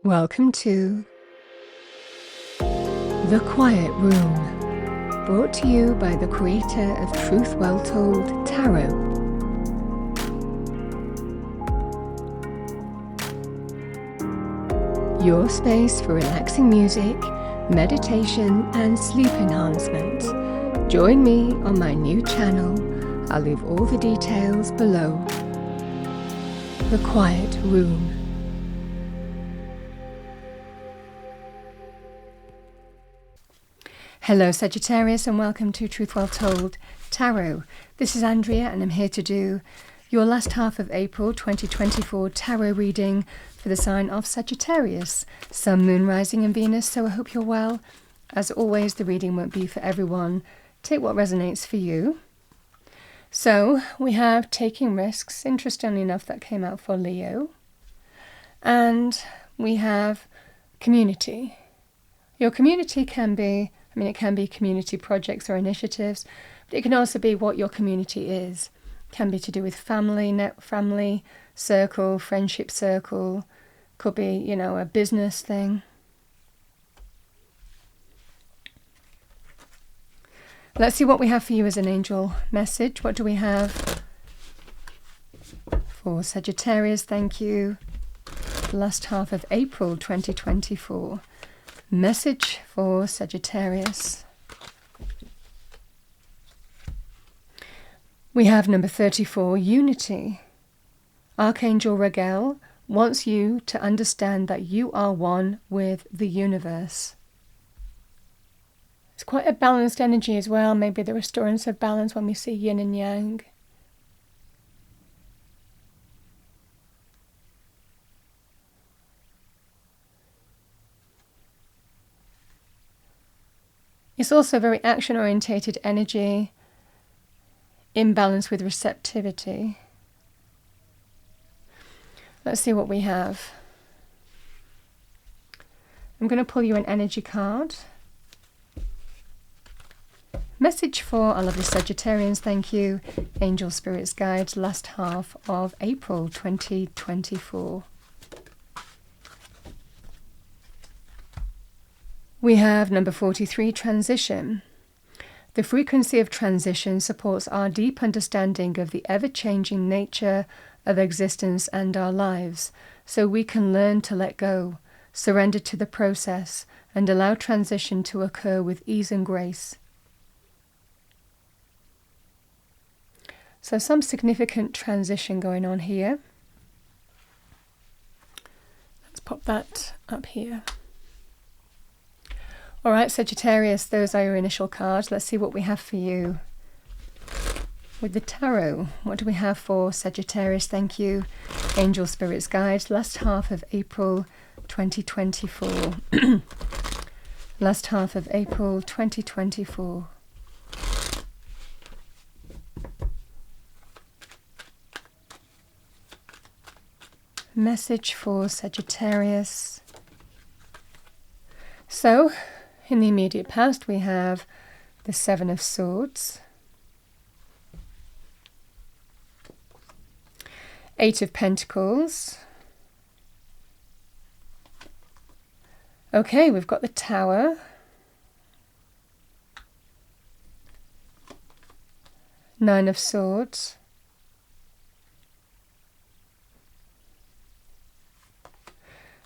Welcome to The Quiet Room, brought to you by the creator of Truth Well Told Tarot. Your space for relaxing music, meditation and sleep enhancement. Join me on my new channel. I'll leave all the details below. The Quiet Room. Hello Sagittarius and welcome to Truth Well Told Tarot. This is Andrea and I'm here to do your last half of April 2024 tarot reading for the sign of Sagittarius, Sun, Moon, Rising and Venus, so I hope you're well. As always, the reading won't be for everyone. Take what resonates for you. So we have taking risks. Interestingly enough, that came out for Leo. And we have community. Your community can be, it can be community projects or initiatives, but it can also be what your community is. It can be to do with family, family circle, friendship circle. Could be, a business thing. Let's see what we have for you as an angel message. What do we have for Sagittarius? Thank you. Last half of April 2024. Message for Sagittarius. We have number 34, Unity. Archangel Raguel wants you to understand that you are one with the universe. It's quite a balanced energy as well, maybe the restorance of balance when we see yin and yang. It's also very action-orientated energy, in balance with receptivity. Let's see what we have. I'm going to pull you an energy card. Message for our lovely Sagittarians, thank you. Angel Spirits Guides, last half of April 2024. We have number 43, transition. The frequency of transition supports our deep understanding of the ever-changing nature of existence and our lives, so we can learn to let go, surrender to the process, and allow transition to occur with ease and grace. So some significant transition going on here. Let's pop that up here. All right, Sagittarius, those are your initial cards. Let's see what we have for you with the tarot. What do we have for Sagittarius? Thank you. Angel Spirits Guides, last half of April 2024. Last half of April 2024. Message for Sagittarius. So, in the immediate past, we have the Seven of Swords, Eight of Pentacles. Okay, we've got the Tower, Nine of Swords,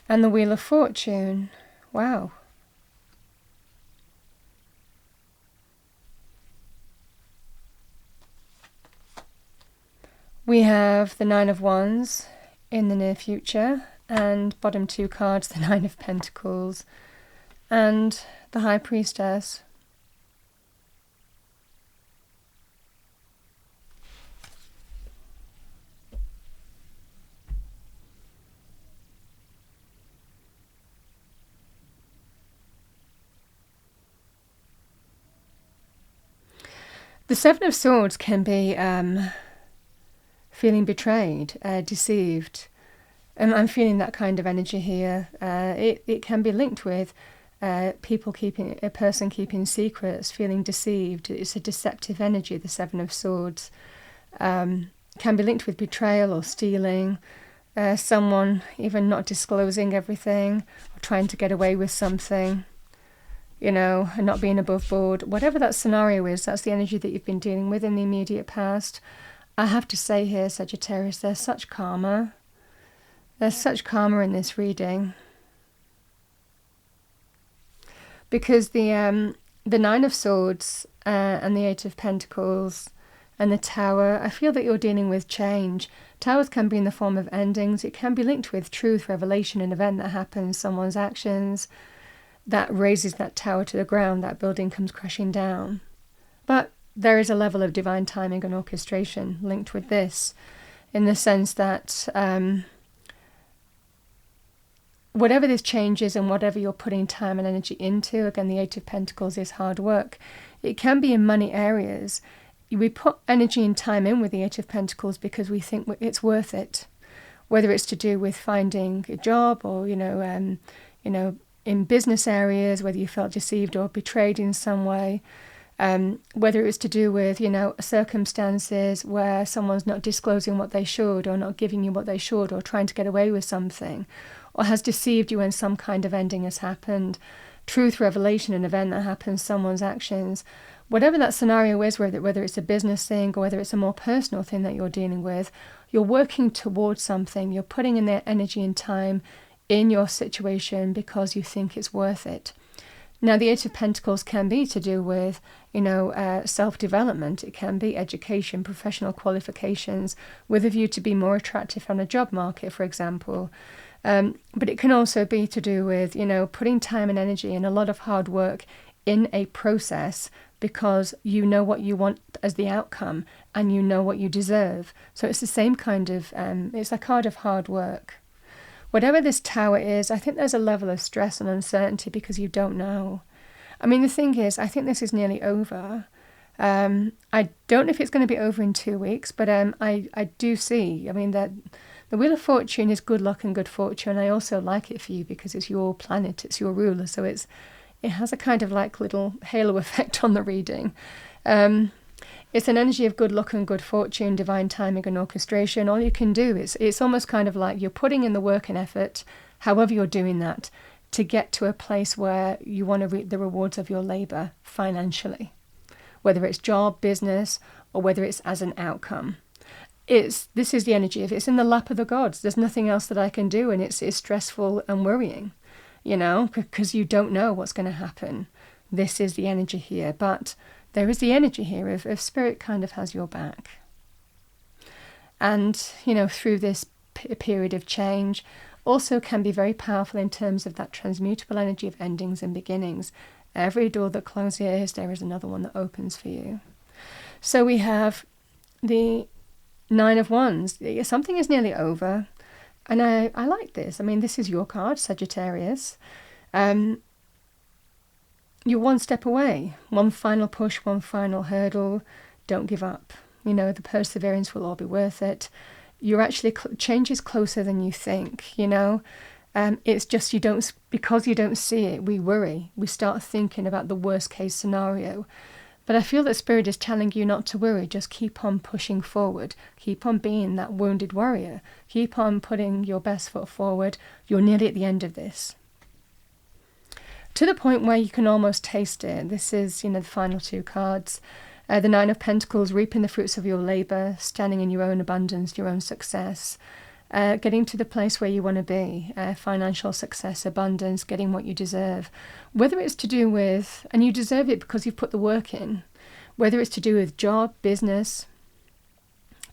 and the Wheel of Fortune. Wow. We have the Nine of Wands in the near future, and bottom two cards, the Nine of Pentacles and the High Priestess. The Seven of Swords can be feeling betrayed, deceived. And I'm feeling that kind of energy here. It can be linked with a person keeping secrets, feeling deceived. It's a deceptive energy, the Seven of Swords. Can be linked with betrayal or stealing. someone even not disclosing everything, or trying to get away with something, and not being above board. Whatever that scenario is, that's the energy that you've been dealing with in the immediate past. I have to say here, Sagittarius, there's such karma. There's such karma in this reading. Because the Nine of Swords and the Eight of Pentacles and the Tower, I feel that you're dealing with change. Towers can be in the form of endings. It can be linked with truth, revelation, an event that happens, someone's actions that raises that tower to the ground, that building comes crashing down. But there is a level of divine timing and orchestration linked with this, in the sense that whatever this change is and whatever you're putting time and energy into, again, the Eight of Pentacles is hard work. It can be in money areas. We put energy and time in with the Eight of Pentacles because we think it's worth it. Whether it's to do with finding a job or, in business areas, whether you felt deceived or betrayed in some way, whether it's to do with, circumstances where someone's not disclosing what they should or not giving you what they should or trying to get away with something, or has deceived you when some kind of ending has happened. Truth, revelation, an event that happens, someone's actions. Whatever that scenario is, whether it's a business thing or whether it's a more personal thing that you're dealing with, you're working towards something. You're putting in their energy and time in your situation because you think it's worth it. Now, the Eight of Pentacles can be to do with, self-development. It can be education, professional qualifications, with a view to be more attractive on a job market, for example. But it can also be to do with, putting time and energy and a lot of hard work in a process because you know what you want as the outcome and you know what you deserve. So it's the same kind of, it's a card of hard work. Whatever this Tower is, I think there's a level of stress and uncertainty because you don't know. I mean, the thing is, I think this is nearly over. I don't know if it's going to be over in 2 weeks, but I do see, that the Wheel of Fortune is good luck and good fortune. I also like it for you because it's your planet, it's your ruler, so it has a kind of like little halo effect on the reading. It's an energy of good luck and good fortune, divine timing and orchestration. All you can do is, it's almost kind of like you're putting in the work and effort, however you're doing that, to get to a place where you want to reap the rewards of your labor financially, whether it's job, business, or whether it's as an outcome. This is the energy of it's in the lap of the gods. There's nothing else that I can do, and it's stressful and worrying, because you don't know what's going to happen. This is the energy here, but there is the energy here of spirit kind of has your back. And, through this period of change, also can be very powerful in terms of that transmutable energy of endings and beginnings. Every door that closes, there is another one that opens for you. So we have the Nine of Wands. Something is nearly over. And I like this. This is your card, Sagittarius. You're one step away. One final push, one final hurdle. Don't give up. The perseverance will all be worth it. You're actually, change is closer than you think, It's just because you don't see it, we worry. We start thinking about the worst case scenario. But I feel that Spirit is telling you not to worry. Just keep on pushing forward. Keep on being that wounded warrior. Keep on putting your best foot forward. You're nearly at the end of this. To the point where you can almost taste it. This is, the final two cards. The Nine of Pentacles, reaping the fruits of your labour, standing in your own abundance, your own success. Getting to the place where you want to be. Financial success, abundance, getting what you deserve. Whether it's to do with, and you deserve it because you've put the work in. Whether it's to do with job, business,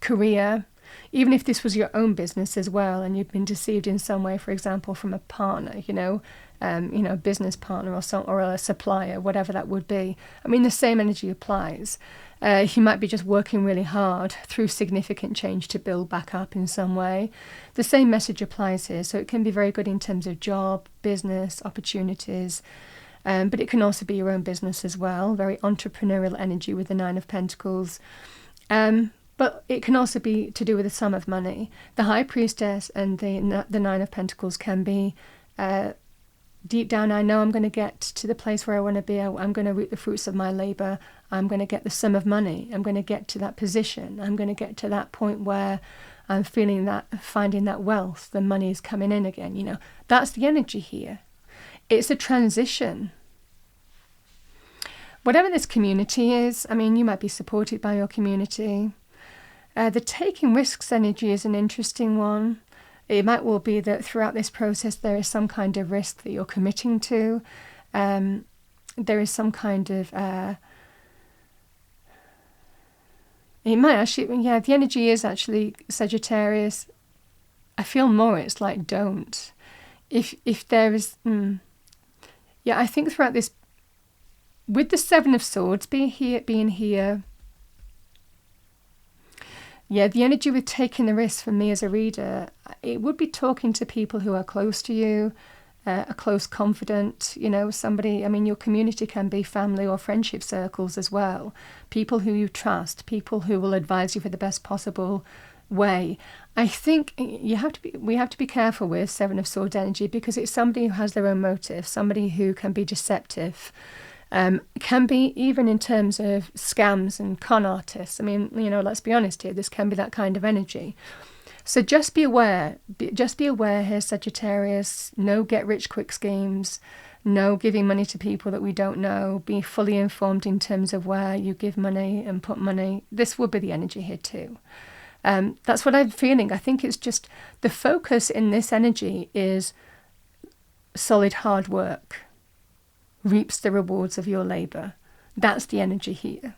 career. Even if this was your own business as well and you've been deceived in some way, for example, from a partner, a business partner or a supplier, whatever that would be. The same energy applies. You might be just working really hard through significant change to build back up in some way. The same message applies here. So it can be very good in terms of job, business, opportunities. But it can also be your own business as well. Very entrepreneurial energy with the Nine of Pentacles. But it can also be to do with a sum of money. The High Priestess and the Nine of Pentacles can be deep down, I know I'm going to get to the place where I want to be. I'm going to reap the fruits of my labour. I'm going to get the sum of money. I'm going to get to that position. I'm going to get to that point where I'm feeling that, finding that wealth, the money is coming in again, you know. That's the energy here. It's a transition. Whatever this community is, I mean, you might be supported by your community. The taking risks energy is an interesting one. It might well be that throughout this process there is some kind of risk that you're committing to. There is some kind of... it might actually... Yeah, the energy is actually Sagittarius. I feel more it's like don't. If there is... Yeah, I think throughout this... With the Seven of Swords being here... Yeah, the energy with taking the risk for me as a reader, it would be talking to people who are close to you, a close confidant, you know, somebody, I mean, your community can be family or friendship circles as well. People who you trust, people who will advise you for the best possible way. I think we have to be careful with Seven of Swords energy because it's somebody who has their own motive, somebody who can be deceptive. Can be even in terms of scams and con artists. I mean, you know, let's be honest here, this can be that kind of energy. So just be aware here, Sagittarius. No get-rich-quick schemes. No giving money to people that we don't know. Be fully informed in terms of where you give money and put money. This would be the energy here too. That's what I'm feeling. I think it's just the focus in this energy is solid hard work. Reaps the rewards of your labour. That's the energy here,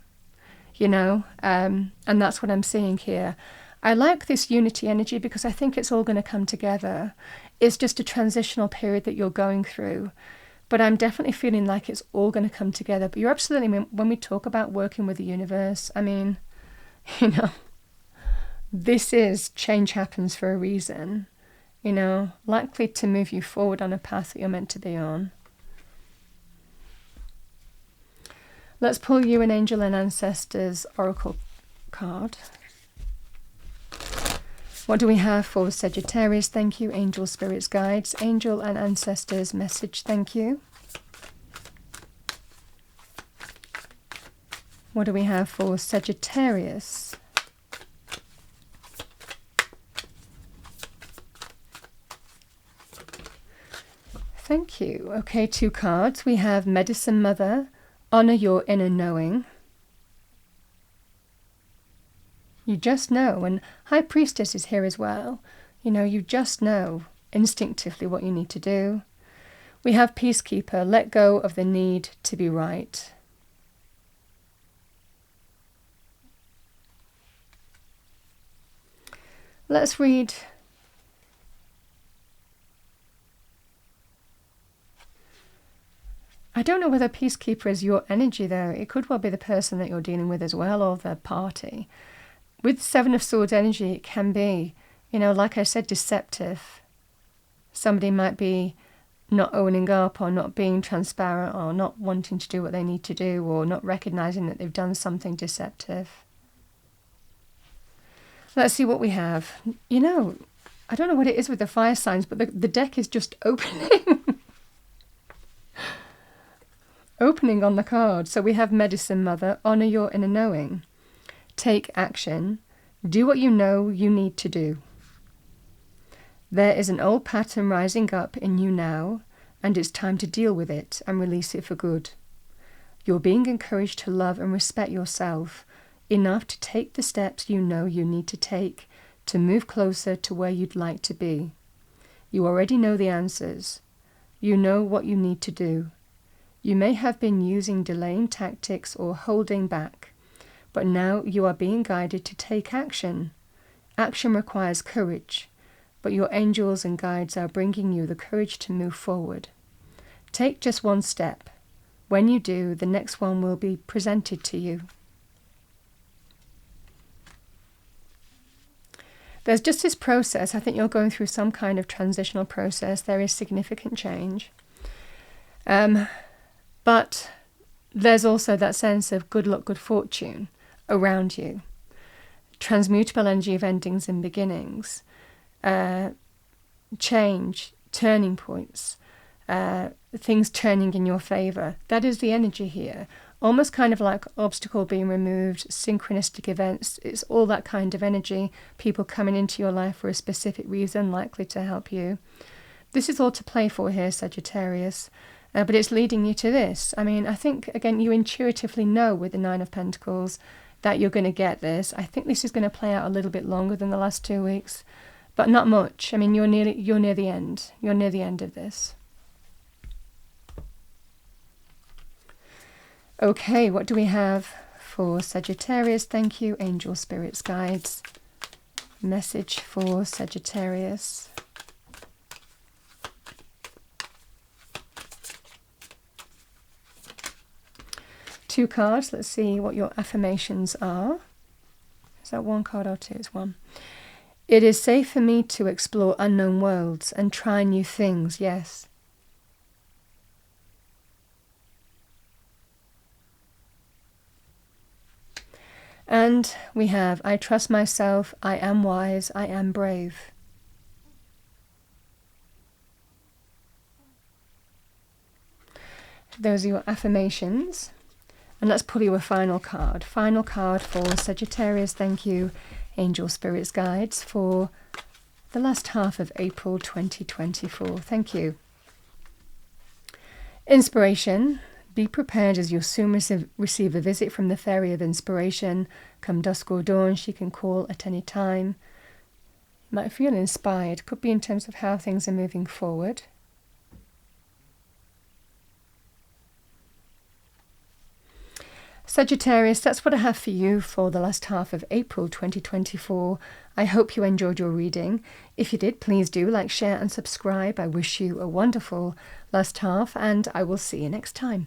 you know, and that's what I'm seeing here. I like this unity energy because I think it's all going to come together. It's just a transitional period that you're going through, but I'm definitely feeling like it's all going to come together. But you're absolutely, when we talk about working with the universe, I mean, you know, this is change happens for a reason, you know, likely to move you forward on a path that you're meant to be on. Let's pull you an Angel and Ancestors Oracle card. What do we have for Sagittarius? Thank you, Angel, Spirits, Guides. Angel and Ancestors message, thank you. What do we have for Sagittarius? Thank you. Okay, 2 cards. We have Medicine Mother. Honor your inner knowing. You just know, and High Priestess is here as well. You know, you just know instinctively what you need to do. We have Peacekeeper. Let go of the need to be right. Let's read... I don't know whether Peacekeeper is your energy, though. It could well be the person that you're dealing with as well, or the party. With Seven of Swords energy, it can be, you know, like I said, deceptive. Somebody might be not owning up, or not being transparent, or not wanting to do what they need to do, or not recognizing that they've done something deceptive. Let's see what we have. You know, I don't know what it is with the fire signs, but the deck is just opening. Opening on the card. So we have Medicine Mother, honor your inner knowing. Take action. Do what you know you need to do. There is an old pattern rising up in you now, and it's time to deal with it and release it for good. You're being encouraged to love and respect yourself enough to take the steps you know you need to take to move closer to where you'd like to be. You already know the answers. You know what you need to do. You may have been using delaying tactics or holding back, but now you are being guided to take action. Action requires courage, but your angels and guides are bringing you the courage to move forward. Take just one step. When you do, the next one will be presented to you. There's just this process. I think you're going through some kind of transitional process. There is significant change. But there's also that sense of good luck, good fortune around you. Transmutable energy of endings and beginnings. Change, turning points, things turning in your favour. That is the energy here. almost kind of like obstacle being removed, synchronistic events. It's all that kind of energy, people coming into your life for a specific reason, likely to help you. This is all to play for here, Sagittarius, but it's leading you to this. I mean, I think, again, you intuitively know with the Nine of Pentacles that you're going to get this. I think this is going to play out a little bit longer than the last 2 weeks, but not much. I mean, you're near the end. You're near the end of this. Okay, what do we have for Sagittarius? Thank you, angel spirits, guides. Message for Sagittarius. Two cards. Let's see what your affirmations are. Is that one card or two? It's one. It is safe for me to explore unknown worlds and try new things, yes. And we have, I trust myself, I am wise, I am brave. Those are your affirmations. And let's pull you a final card. Final card for Sagittarius. Thank you, angel spirits, guides, for the last half of April 2024. Thank you. Inspiration. Be prepared as you'll soon receive a visit from the Fairy of Inspiration. Come dusk or dawn, she can call at any time. You might feel inspired. Could be in terms of how things are moving forward. Sagittarius, that's what I have for you for the last half of April 2024. I hope you enjoyed your reading. If you did, please do like, share and subscribe. I wish you a wonderful last half, and I will see you next time.